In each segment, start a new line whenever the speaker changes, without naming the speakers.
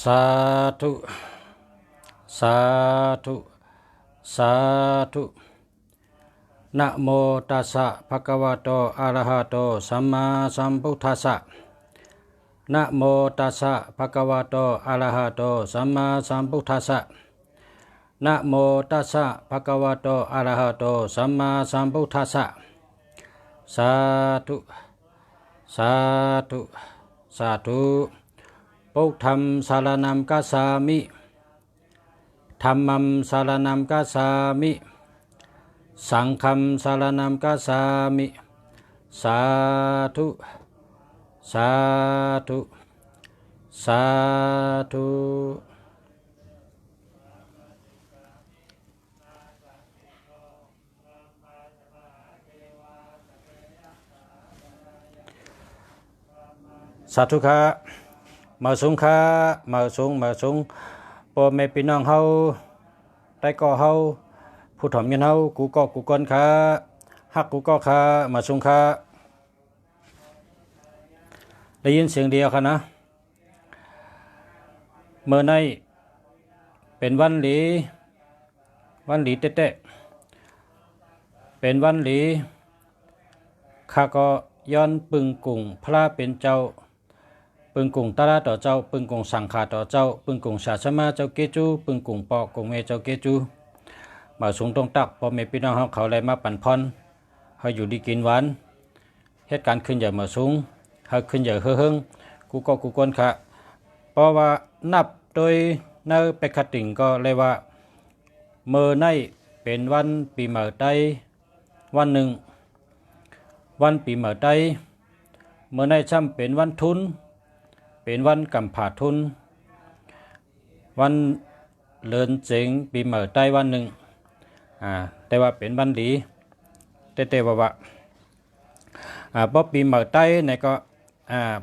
สาธุสาธุสาธุนะโมตัสสะภะคะวะโตอะระหะโตสัมมาสัมพุทธัสสะนะโมตัสสะภะคะวะโตอะระหะโตสัมมาสัมพุทธัสสะนะโมตัสสะภะคะวะโตอะระหะโตสัมมาสัมพุทธัสสะสาธุสาธุสาธุพุทธังสรณังคัจฉามิธัมมังสรณังคัจฉามิสังฆังสรณังคัจฉามิสาธุสาธุสาธุสาธุค่ะมาสูงค่ะมาสูงพ่อแม่พี่น้องเฮาใต้ก่อเฮาผู้ถ่อมยันเฮากูก็กูก้นค่ะฮักกูก็ค่ะมาสูงค่ะได้ยินเสียงเดียวค่ะนะเมื่อในเป็นวันหลีเตะเป็นวันหลีข้าก็ย้อนปึงกุ่งพระเป็นเจ้าปึงกุ่งตาลาต่อเจ้าปึงกุ่งสังขาต่อเจ้าปึงกุ่งศาสมาเจ้าเกจูปึงกุ่งปอกุ่งเมเจ้าเกจูมาสูงตรงตักพอเมพี่น้องเขาเลยมาปั่นพรเขาอยู่ดีกินหวานเหตุการณ์ขึ้นใหญ่มาสูงเขาขึ้นใหญ่เฮืองกูก็กูก้นค่ะเพราะว่านับโดยในเปกติงก็เลยว่าเมื่อในเป็นวันปีใหม่ไต้วันหนึ่งวันปีใหม่ไต้เมื่อในช่ำเป็นวันทุนเป็นวันกำผาทุนวันเลินเจงปีใหม่ไต้วันหนึ่งแต่ว่าเป็นวันดีแต่ว่าพอปีใหม่ไต้ในก็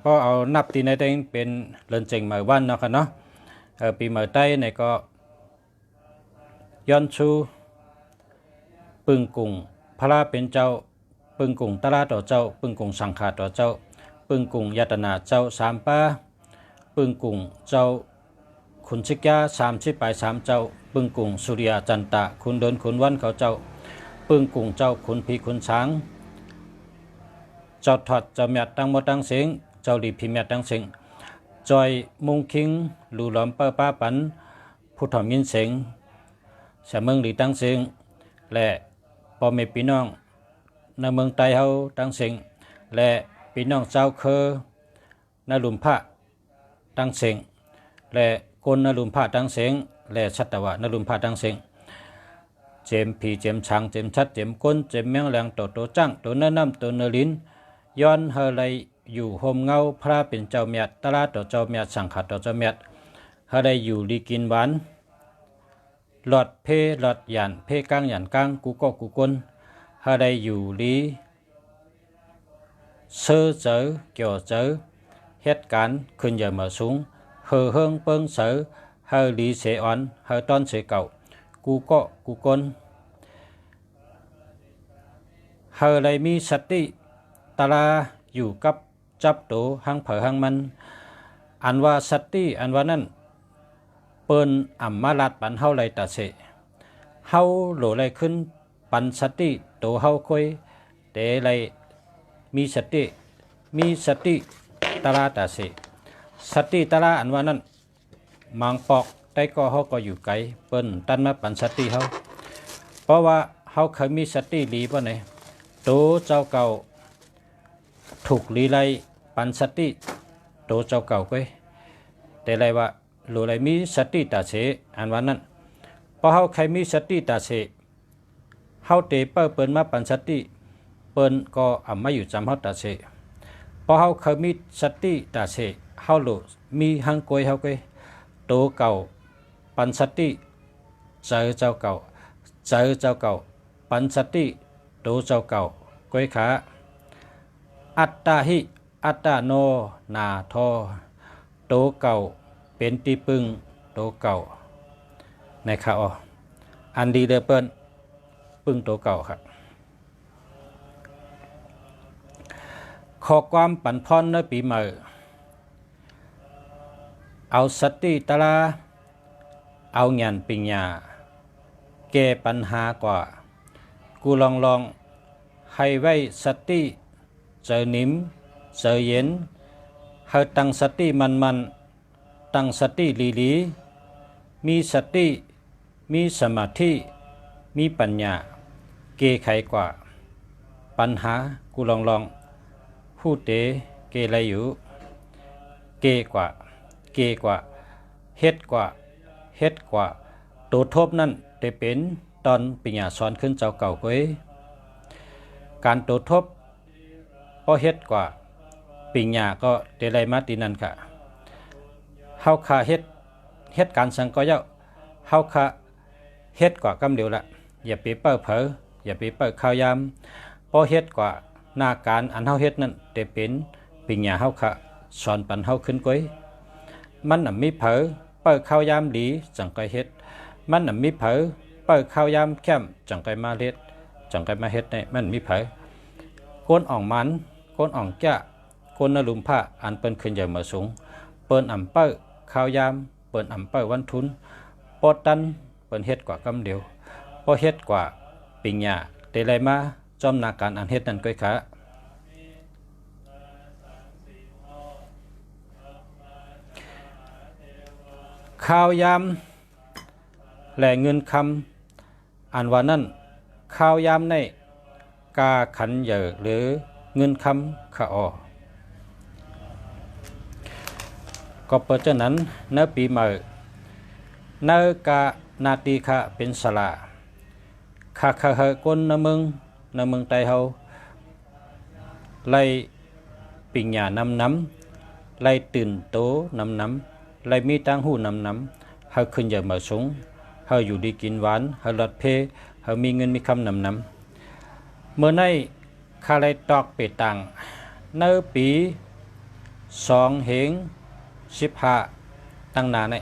พอเอานับที่ในเต็งเป็นเลินเจงใหม่วันเนาะค่ะเนาะปีใหม่ไต้ในก็ย้อนชูปึงกุ่งพระเป็นเจ้าปึงกุ่งตลาต่อเจ้าปึงกุ่งสังขาต่อเจ้าปึงกุ่งยตนาเจ้าสามป้าปึงกุ่งเจ้าขุนชิกยา30 ไป 3เจ้าปึงกุ่งสุริยจันตะคุณเดินคุณวันเขาเจ้าปึงกุ่งเจ้าขุนพีขุนช้างเจ้าถอดเจ้าเมียดตั้งหมดตั้งเสียงเจ้าดีพิเมียดตั้งเสียงจอยมุงคิงหลูหลอมเปอป้าปันผู้ถ่อมยินเสียงเสมืองหลีตั้งเสียงและพ่อแม่พี่น้องในเมืองไต้เฮาตั้งเสียงและพี่น้องเจ้าเคอในหลุมพระตั้งเสียงและคนในหลุมพระตั้งเสียงและชัตวะในหลุมพระตั้งเสียงเจมผีเจมช้างเจมชัดเจมก้นเจมแมงแรงโตจังตัวเนื้อน้ำตัวเนื้อลิ้นย้อนเฮลัยอยู่โฮมเงาพระเป็นเจ้าเมียดตลาต่อเจ้าเมียดสังขัดต่อเจ้าเมียดเฮลัยอยู่ดีกินหวานหลอดเพหลอดหยันเพกลางหยันกลางกูก็กูก้นเฮลัยอยู่ลีเสื้อเจอเกี่ยวเจอเหตุการณ์ขึ้นใหญ่มาสูงเฮอเฮิงเปิงเสือเฮอลีเสออนเฮอตอนเสเก่ากูก็กูก้นเฮอเลยมีสติตาลาอยู่กับจับโตหังเผอหังมันอันว่าสติอันว่านั้นเปิ้นอัมมาลัดปันเฮาเลยตาเสเฮาโหลเลยขึ้นปันสติโตเฮาคอยเตเลยมีสติตาลาตาเสสติตาลาอันว่านั้นมังปอกใต้ก็เฮาก็อยู่ไกลเปิ้นตันมาปันสติเฮาเพราะว่าเฮาเคยมีสติดีป่ะไหนโตเจ้าเก่าถูกลีไลปันสติโตเจ้าเก่าก้อยแต่ไรว่าโลไรมีสติตาเสอันว่านั้นพอเฮาเคยมีสติตาเสเฮาเตเปิ้นมาปันสติเปิ้นก็อ่ำมาอยู่จำเฮาตาเสพอเฮาเคยมีสติตาเสเฮาโลมีหังก้อยเฮาก้อยโตเก่าปันสติเจอเจ้าเก่าปันสติโตเจ้าเก่าก้อยขาอัตตาหิอัตตาโนนาทอโตเก่าเป็นที่พึ่งโตเก่าในข่าวอันดีเดเปิ้นพึ่งโตเก่าครับขอความปั่นพรในปีใหม่ เอาสติตลาเอาญาณปัญญาแก้ปัญหากว่ากูลองให้ไว้สติเจอนิ่มเจอเย็นให้ตั้งสติมันตั้งสติลีมีสติมีสมาธิมีปัญญาแก้ไขกว่าปัญหากูลองพูดเตเกไรอยู่เกกว่าเฮ็ดกว่าตัวทบนั่นจะเป็นตอนปัญญาสอนขึ้นเจ้าเก่าเว้ยการตัวทบพอเฮ็ดกว่าปัญญาก็เตไรมาตีนั่นค่ะเฮาคาเฮ็ดการสังก็เย้าเฮาคาเฮ็ดกว่ากำเดียวละอย่าไปเปิ้เผออย่าไปเปิ้ข้าวยามพอเฮ็ดกว่าหน้าการอันเฮาเฮ็ดนั่นจะเป็นปัญญาเฮาคาสอนปันเฮาขึ้นก้อยมันน่ะมีเผอเปิ้ข้าวยามดีจังก้อยเฮ็ดมันน่ะมีเผอเปิ้ข้าวยามแคมจังก้อยมาเฮ็ดจังก้อยมาเฮ็ดนี่มันมีเผอก้นอ่องมันก้นอ่องแก่ก้นนลุมผ้าอันเปิ้นขึ้นใหญ่มาสูงเปิ้นอ่ำเปิ้ข้าวยามเปิ้นอ่ำเปิ้วันทุนปอตันเปิ้นเฮ็ดกว่ากำเดียวพอเฮ็ดกว่าปัญญาเตไลมาจอมนาการอันเฮ็ดนั่นก้อยขาข้าวยามแหล่เงินคำอันว่านั่นข้าวยามในกาขันเหยอหรือเงินคำข้าอก็เปิดจากนั้นเนื้อปีใหม่เนื้อกานาตีข้าเป็นสละข้าเฮก้นน้ำมึงไตเฮาไล่ปิญญานำไล่ตื่นโตนำไล่มีตังหูนำเฮาขึ้นอย่ามาสูงเฮาอยู่ดีกินหวานเฮาหลอดเพเฮามีเงินมีคำนำเมื่อในข้าไล่ตอกเปตังเนื้อปี2เหง15ตั้งนาใน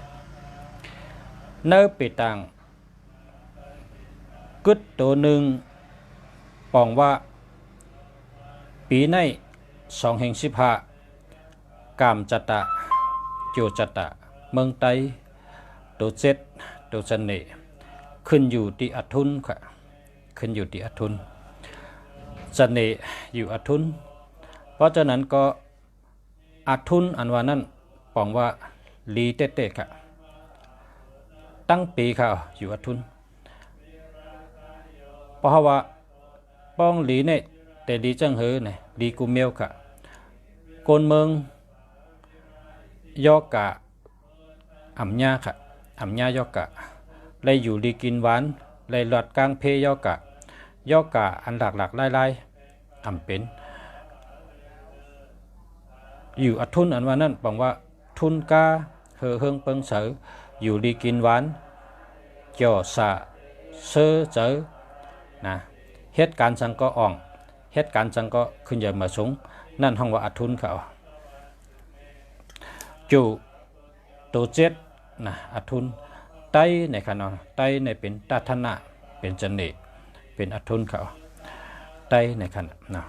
เนื้อเปตังกึดตัวหนึ่งปองว่าปีใน2แห่ง15กามจัตตะโจจัตตะเมืองไตตัวเจ็ดตัวเสน่ขึ้นอยู่ที่อัทุนค่ะขึ้นอยู่ที่อัทุนเสน่อยู่อัทุนเพราะฉะนั้นก็อัทุนอันว่านั้นปองว่าลีเต้ๆค่ะตั้งปีค่ะอยู่อัทุนเพราะว่าป้องลีเนี่ยแต่ลีจังเฮอเนี่ยลีกูเมียวค่ะโกนเมืองยอกะอ่ำญาค่ะอ่ำญายอกะเลยอยู่ลีกินหวานเลยหลอดกลางเพยอกะอันหลักไล่อ่ำเป็นอยู่อัทุนอันว่านั่นปองว่าทุนกาเฮอเฮิงเปิงเสืออยู่ลีกินหวานจ่อสะเซอเจอนะเหตุการณ์สังก็อ่องเหตุการณ์สังก็ขึ้นใหญ่มาสูงนั่นห้องว่าอัทุนเขาจูตัวเจ็ดนะอัทุนไตในขณะไตในเป็นตัทนะเป็นจันเนเป็นอัทุนเขาไตในขณะนะ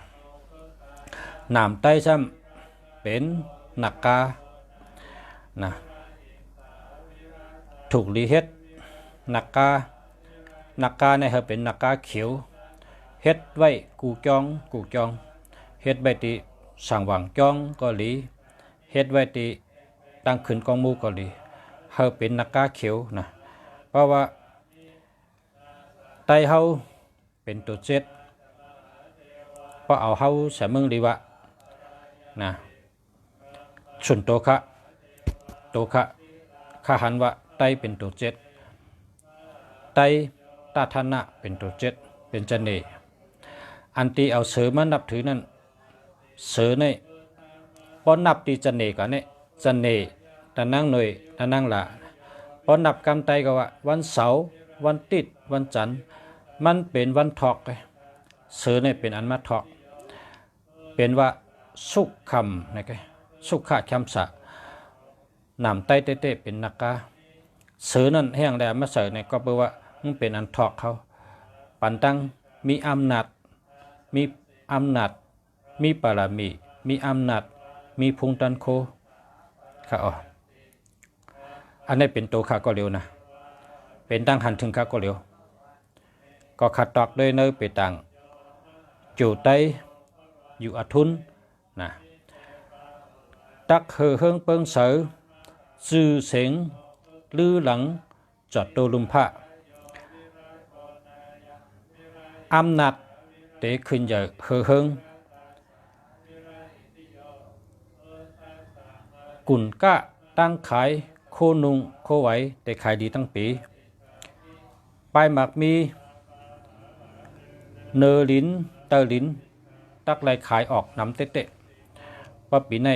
นามไตซ้ำเป็นนักกานะถูกลีเฮ็ดนักกาในเฮาเป็นนักกาเขียวเฮ็ดไว้กูจองเฮ็ดไว้ติสั่งหวังจองก็หลีเฮ็ดไว้ติตั้งขึ้นกองมูก็หลีเฮาเป็นนักกาเขียวนะเพราะว่าไตเฮาเป็นตัวเจ็ดเพราะเอาเฮาสมึงดีวะนะส่วนตัวข้าหันว่าไตเป็นตัวเจ็ดไตตาธนะเป็นตัวเจ็ดเป็นจันเนอันที่เอาเสือมานับถือนั่นเสือในพอนับตีจันเนก่อนเนี่ยจันเนตานั่งหน่อยตานั่งละพอนับกำไตก็ว่าวันเสาร์วันติดวันจันทร์มันเป็นวันทอกเลยเสือเนี่ยเป็นอันมาทอกเป็นว่าสุขคำนะครับสุขะคำสะนำไตเต้เป็นนักกาเสือนั่นแห้งแดดมาเสือเนี่ยก็แปลว่ามันเป็นอันทอกเขาปันตั้งมีอำนาจมีปารามีอำนาจมีพุงตันโคค่ะ อันนี้เป็นตัวขาก็เร็วนะเป็นตั้งหันถึงขาก็เร็วก็ขัดตอกด้วยเนื้อไปต่างจูไตอยู่อทุนนะตักเฮืองเปิงเสือซื่อเสียงลือหลังจอดโตลุมพะอำนาจเตะขึ้นใหญ่เฮืองกุ่นกะตั้งขายโคนุงโคไหวแต่ขายดีตั้งปีปลายหมากมีเนอลิ้นเตอลิ้นตักไหลขายออกน้ำเตะๆปั๊บปีใน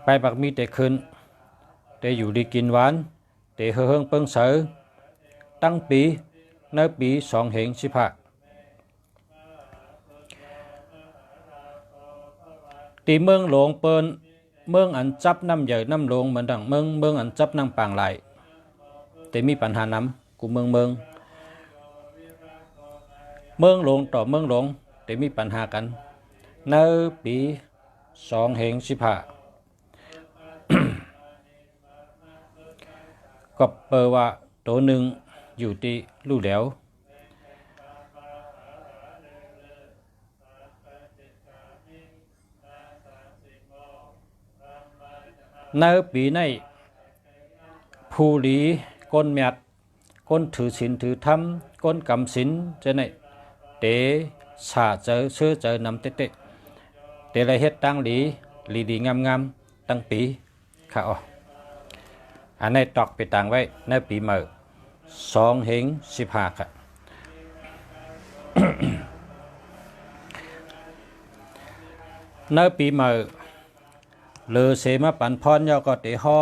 ปลายหมากมีแต่ขึ้นแต่อยู่ดีกินหวานแต่เฮืองเปิงเสือตั้งปีในปี2015ตีเมืองหลวงเปิ้นเมืองอันจับน้ำใหญ่น้ำหลวงเหมือนดังเมืองอันจับน้ำปางไหลแต่มีปัญหาน้ำกูเมืองหลวงต่อเมืองหลวงแต่มีปัญหากันในปี2015ก็เปิดว่าตัวหนึ่งอยู่ที่ลู่แล้วในปีในผู้หลีก้นเมียดก้นถือศีลถือธรรมก้นกำศีลจะในเตะสาเจอเชื่อเจอนำเตะเตะไรเฮ็ดตั้งหลีดีงามตั้งปีค่ะอ๋ออันนี้ตอกไปต่างไว้ในปีใหม่2015ค่ะในปีใหม่เลอเสมาปันพรยอก็เตหอ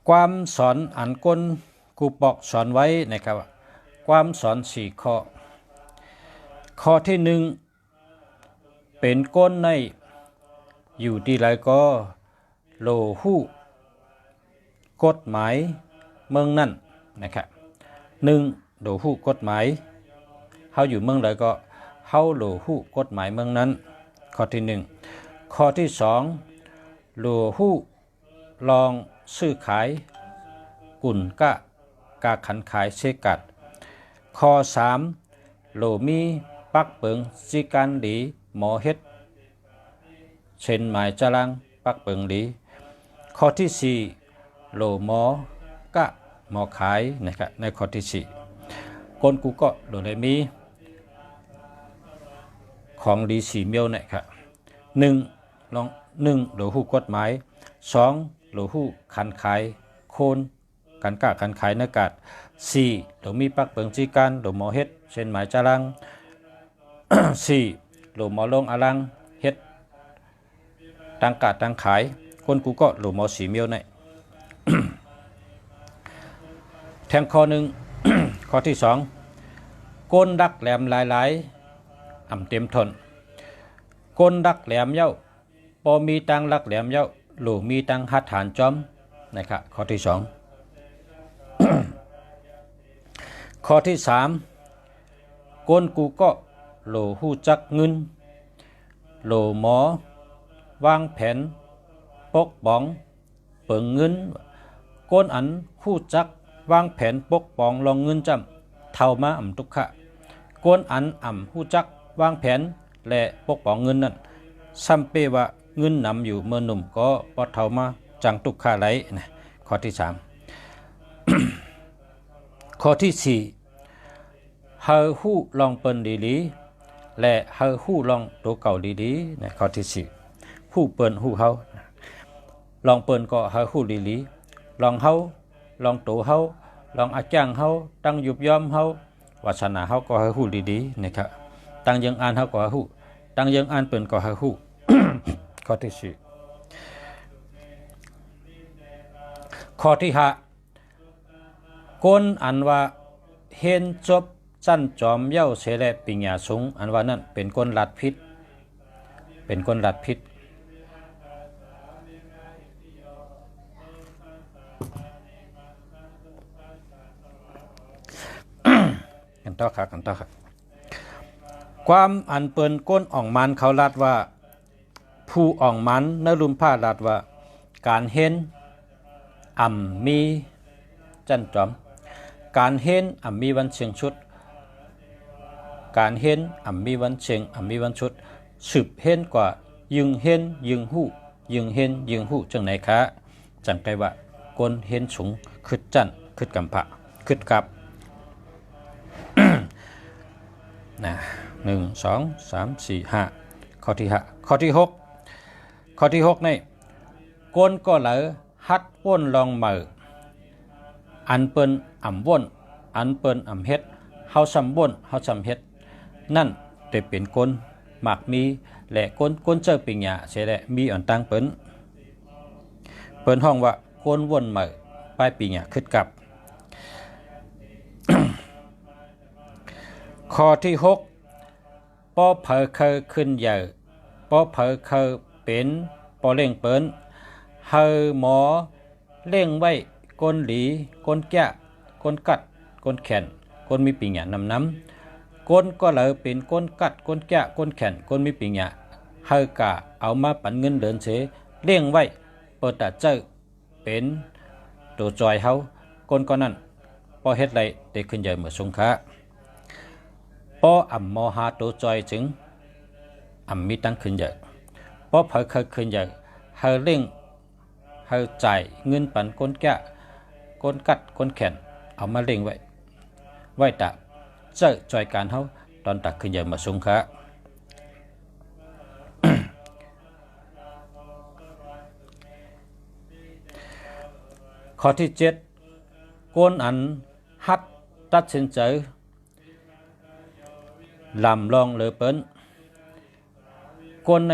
ความสอนอันก้นกูปอกสอนไว้นะครับความสอน4ข้อข้อที่1เป็นก้นในอยู่ที่ไรก็โลหูกฎหมายเมืองนั่นนะครับ1โลหูกฎหมายเฮาอยู่เมืองใดก็เฮาโลหูกฎหมายเมืองนั้นข้อที่1ข้อที่2โลหูลองซื้อขายกุ่นกะกาขันขายเชกัดข้อ3โลมีปักเปิงจีการหลีหมอเฮ็ดเช่นหมายจรังปักเปิงหลีข้อที่4โลหมอกะหมอขายนะครับในข้อที่4คนกูก็โลได้มีของดี4เมียวนะครับ1ลอง1โลหูกฎหมาย2โลหูขันขายโคนกันกะกันขายเนื้อกาด4โลมีปักเปิงจีการโลหมอเฮ็ดเช่นหมายจรัง4โลหมอลงอลังเฮ็ดตังกาดตังขายคนกูก็โลหมอ4เมียวใน แทงข้อ1 ข้อที่2ก้นดักแหลมหลายๆอ่ำเต็มทนก้นดักแหลมเย้าปอมีตังลักแหลมเย้าหลูมีตังหัดฐานจอมนะครับข้อที่2 ข้อที่3ก้นกูก็โหลหู้จักเงินโหลหมอวางแผนปกป้องเปิงเงินก้นอันหู้จักวางแผนปกป้องลองเงินจำเท่ามาอ่ำทุกขะก้นอันอ่ำหู้จักวางแผนและปกป้องเงินนั้นซ้ำเปว่าเงินนำอยู่เมื่อหนุ่มก็ปอเท่ามาจังทุกขะไหลนะข้อที่3 ข้อที่4เฮาฮู้ลองเปิ้นดีๆและเฮาฮู้ลองตัวเก่าดีๆนะข้อที่4ฮู้เปิ้นฮู้เฮาลองเปิ้นก็เฮาฮู้ดีๆลองเฮาลองตัวเฮาลองอาจ้างเฮาตั้งยุบยอมเฮาวาสนาเฮาก็เฮาฮู้ดีๆนะครับตั้งยังอ่านเฮาก็เฮาฮู้ตั้งยังอ่านเปิ้นก็เฮาฮู้ ข้อที่4ข้อที่5ก้นอันว่าเห็นจบสั้นจอมเย้าเสแลปิญญาสูงอันว่านั่นเป็นก้นลัดพิษเป็นก้นลัดพิษ ต่อค่ะกันต่อค่ะความอันเปิ้นก้นอ่องมันเขาลัดว่าผู้อ่องมันนลุมผ้าลัดว่าการเห็นอ่ำมีจันจอมการเห็นอ่ำมีวันเชียงชุดการเห็นอ่ำมีวันเชียงอ่ำมีวันชุดสืบเห็นกว่ายึงเห็นยึงหู้ยึงเห็นยึงหู้จังไหนคะจังไกว่าก้นเห็นสูงขึ้นจันขึ้นกำพะขึ้นกับ นะ1 2 3 4 5ข้อที่5ข้อที่6นี่ก้นก็เหลอฮัดว่นลองมืออันเปิ้นอ่ำว่นอันเปิ้นอ่ำเฮ็ดเฮาซำว่นเฮาซำเฮ็ดนั่นได้เป็นก้นหมากมีและก้นเจอปิงหยาเสียแหละมีอ่อนตังเปิ้นห้องว่าก้นว่นมือป้ายปิงหยาขึ้นกับ ข้อที่6ป้อเผอเคยขึ้นใหญ่ป้อเผอเคยเป็นป้อเล่งเปิ้นเฮอหมอเล่งไว้ก้นหลีก้นแก่ก้นกัดก้นแขนก้นมีปิงหยานำก้นก็เลยเป็นก้นกัดก้นแก่ก้นแขนก้นมีปิงหยาเฮอกะเอามาปันเงินเดินเสเลี้ยงไว้เปิดตาเจ้าเป็นตัวจอยเฮาก้นก็นั่นป้อเฮ็ดไรได้ขึ้นใหญ่เหมือนสงค้าป้ออ่ำมอหาตัวจอยจึงอ่ำมีตั้งขึ้นใหญ่ป้อเผยเคยขึ้นใหญ่เฮาเล่งเฮาจ่ายเงินปันก้นแก่ก้นกัดก้นแขนเอามาเล่งไว้ตาเจ้าจอยการเฮาตอนตักขึ้นใหญ่มาสงค้า ข้อที่7ก้นอันฮัดตัดสินใจลำลองเลยเปิ้นก้นใน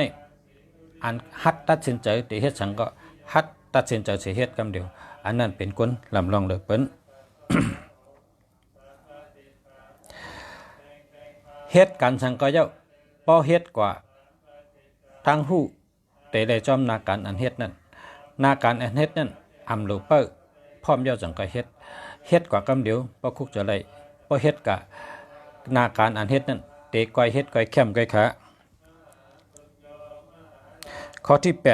อันฮัดตัดสินใจที่เฮ็ดสังก็ฮัดตัดสินใจสิเฮ็ดกำเดียวอันนั้นเป็นก้นลำลองเลยเปิ้น เฮ็ดกันสังก็เจ้าป้อเฮ็ดกว่าทางหู้แต่ได้จอมนาการอันเฮ็ดนั่นนาการอันเฮ็ดนั่นอำโลเปอร์พร้อมเจ้าสังก็เฮ็ดกว่ากำเดียวป้อคุกจะไล่ป้อเฮ็ดกะนาการอันเฮ็ดนั่นเตะก้อยเฮ็ดก้อยแคมก้อยขาข้อที่8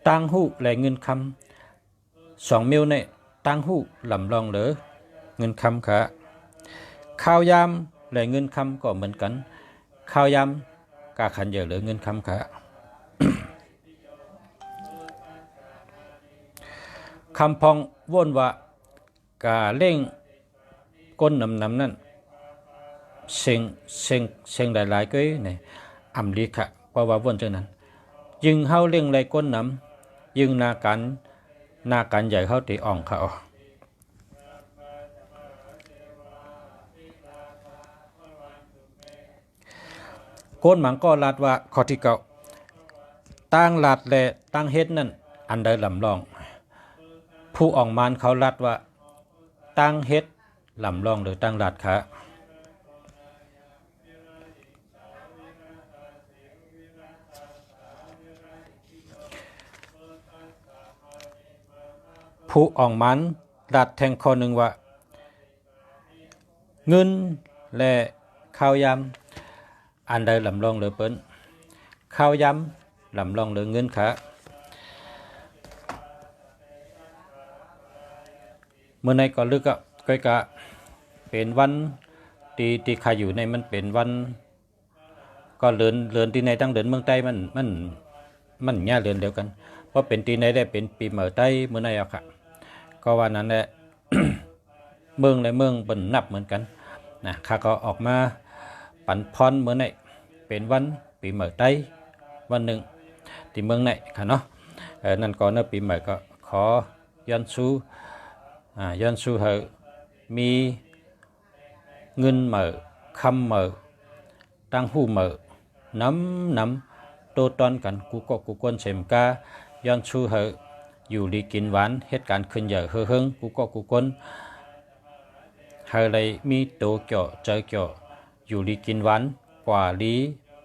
ตั้งหู้และเงินคำ2 นิ้วในตั้งหู้ลำลองเหลือเงินคำขาข้าวยามและเงินคำก็เหมือนกันข้าวยามกาขันเยอะเหลือเงินคำขา คำพองว่นว่ากาเล่งก้นนำนั่นเซ็งหลายๆก็เนี่ยอำลีค่ะเพราะว่าว่นเช่นนั้นยึงเฮาเล่งไรก้นนำยึงนาการใหญ่เฮาตีอ่องเขาก้นหมังก็ลาดว่าข้อที่9ตั้งลาดและตั้งเฮ็ดนั่นอันใดลำลองผู้อ่องมานเขาลาดว่าตั้งเฮ็ดลำลองหรือตั้งลาดขาผู้อ่องมันดัดแทงข้อหนึ่งว่าเงินและข้าวยำอันใดลำลองหรือเปิ้นข้าวยำลำลองหรือเงินขาเมื่อในก่อนลึกก็กะเป็นวันที่ใครอยู่ในมันเป็นวันก็เลือนที่ในตั้งเดือนเมืองใต้มันแง่เลือนเดียวกันเพราะเป็นที่ในได้เป็นปีเหมือใต้เมื่อในเอาค่ะก็วันนั้นแหละ เมืองในเมืองเป็นนับเหมือนกันนะข้าก็ออกมาปันพรเมื่อในเป็นวันปีเหมือใต้วันหนึ่งที่เมืองในค่ะเนาะนั่นก่อนเนปีใหม่ก็ขอย้อนสู้เหอมีเงินเหมือคำเหมือตั้งหูเหมือน้ำโตตอนกันกูก็กูกวนเฉมกาย้อนสู้เหออยู่ดีกินหวานเหตุการณ์ขึ้นใหญ่เฮงกูก็กูกวนเหอเลยมีโตเกี่ยวเจอเกี่ยวอยู่ดีกินหวานกว่าลี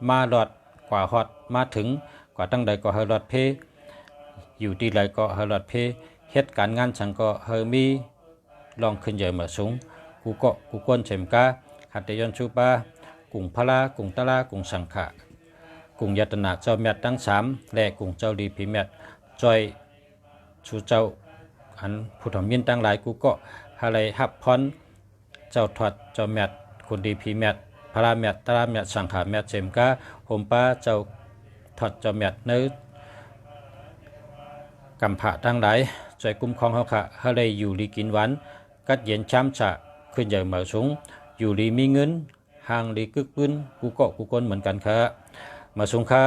มาหลอดกว่าฮอดมาถึงกว่าตั้งใดก็เฮอหลอดเพอยู่ที่ไรก็เฮอหลอดเพเหตุการณ์งานฉันก็เฮอมีลองขึ้นใหญ่มาสูง กูเกาะกูก้นเฉมกาหัตถยนชูปากุงพลากุงตะลากุงสังขะกุงยัตนาเจ้าแมดทั้ง3และกุงเจ้าลีพีแมดจอยชูเจ้าอันผู้ทำยินตั้งหลายกูเกาะฮาเลยฮับพรเจ้าถอดเจ้าแมดคนดีพีแมดพลาแมดตะลาแมดสังขะแมดเฉมกาโฮมป้าเจ้าถอดเจ้าแมดเนื้อกำผะทั้งหลายจอยกุมของเฮาค่ะฮาเลยอยู่ลีกินหวานกัดเย็นช้ำฉะขึ้นใหญ่เหมือสูงอยู่ลีมีเงินห่างลีกึกปืนกูเกาะกูก้นเหมือนกันค่ะมาสูงค่ะ